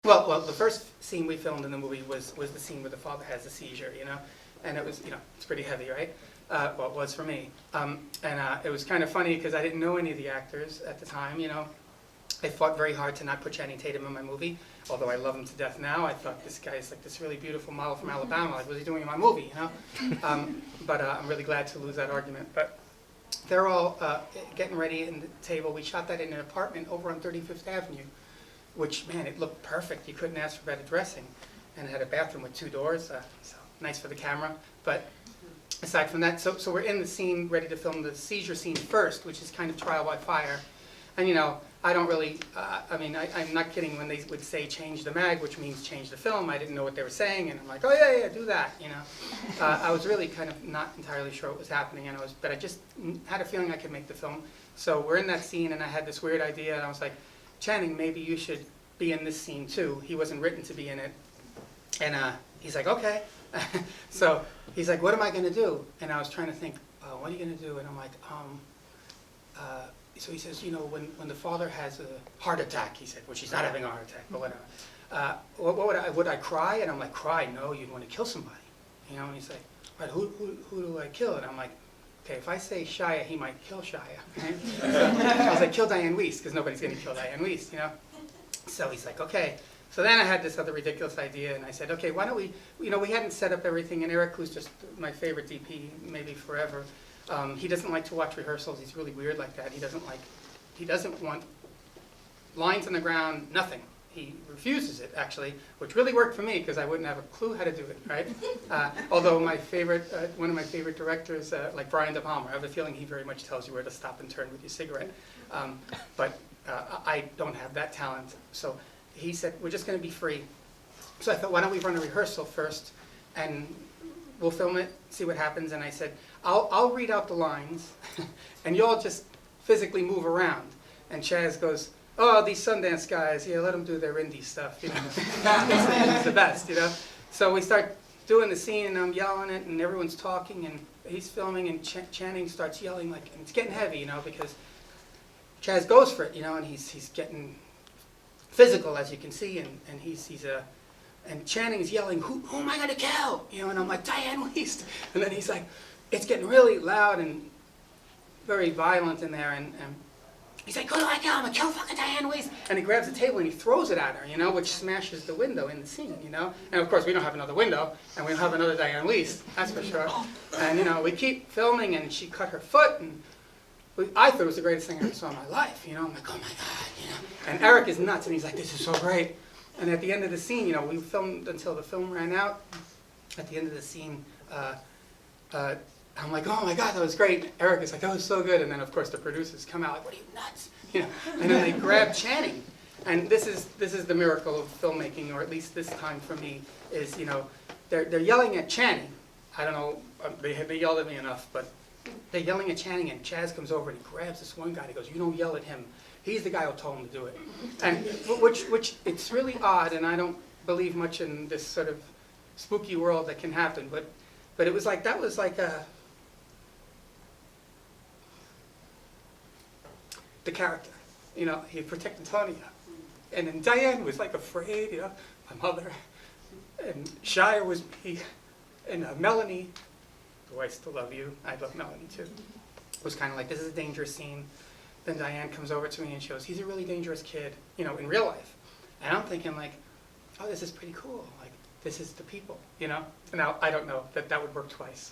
Well, the first scene we filmed in the movie was the scene where the father has a seizure, and it was, it's pretty heavy, right? Well, it was for me. It was kind of funny because I didn't know any of the actors at the time, I fought very hard to not put Channing Tatum in my movie, although I love him to death now. I thought this guy's like this really beautiful model from Alabama. Like, what's he doing in my movie, But I'm really glad to lose that argument. But they're all getting ready at the table. We shot that in an apartment over on 35th Avenue, which, man, it looked perfect. You couldn't ask for better dressing. And it had a bathroom with 2 doors, so nice for the camera. But aside from that, so we're in the scene, ready to film the seizure scene first, which is kind of trial by fire. And, I don't really, I'm not kidding when they would say change the mag, which means change the film. I didn't know what they were saying, and I'm like, oh, yeah, do that, I was really kind of not entirely sure what was happening, but I just had a feeling I could make the film. So we're in that scene, and I had this weird idea, and I was like, Channing, maybe you should be in this scene, too. He wasn't written to be in it. And he's like, okay. So he's like, what am I going to do? And I was trying to think, what are you going to do? And I'm like, so he says, when the father has a heart attack, he said, which he's not having a heart attack, but whatever. Would I cry? And I'm like, cry? No, you'd want to kill somebody. And he's like, all right, who do I kill? And I'm like, okay, if I say Shia, he might kill Shia. Right? So I was like, kill Diane Wiest, because nobody's going to kill Diane Wiest, So he's like, okay. So then I had this other ridiculous idea, and I said, okay, why don't we, we hadn't set up everything, and Eric, who's just my favorite DP, maybe forever, he doesn't like to watch rehearsals. He's really weird like that. He doesn't want lines on the ground, nothing. He refuses it, actually, which really worked for me because I wouldn't have a clue how to do it, right? Although one of my favorite directors, like Brian De Palma, I have a feeling he very much tells you where to stop and turn with your cigarette. But I don't have that talent. So he said, we're just going to be free. So I thought, why don't we run a rehearsal first, and we'll film it, see what happens. And I said, I'll read out the lines, and you all just physically move around. And Chaz goes, oh, these Sundance guys, yeah, let them do their indie stuff, It's the best, So we start doing the scene, and I'm yelling it, and everyone's talking, and he's filming, and Channing starts yelling, and it's getting heavy, because Chaz goes for it, and he's getting physical, as you can see, and and Channing's yelling, who am I going to kill? And I'm like, Diane Wiest. And then he's like, it's getting really loud and very violent in there, and he's like, who do I kill? I'm going to kill fucking Diane Wiest. And he grabs the table and he throws it at her, which smashes the window in the scene, And of course, we don't have another window, and we don't have another Diane Wiest, that's for sure. And, we keep filming, and she cut her foot, and I thought it was the greatest thing I ever saw in my life, I'm like, oh my God, And Eric is nuts, and he's like, this is so great. And at the end of the scene, we filmed until the film ran out. At the end of the scene, I'm like, oh my God, that was great. Eric is like, that was so good. And then, of course, the producers come out like, what are you, nuts? And then they grab Channing. And this is the miracle of filmmaking, or at least this time for me, is, they're yelling at Channing. I don't know, they yelled at me enough, but they're yelling at Channing, and Chaz comes over and he grabs this one guy. He goes, you don't yell at him. He's the guy who told him to do it. And which it's really odd, and I don't believe much in this sort of spooky world that can happen, but it was like, that was like the character. He protected Tonya. And then Diane was like afraid, my mother. And Shia was me. And Melanie, who I still love you, I love Melanie too, was kind of like, this is a dangerous scene. Then Diane comes over to me and she goes, he's a really dangerous kid, in real life. And I'm thinking like, oh, this is pretty cool. Like, this is the people, And now I don't know that would work twice.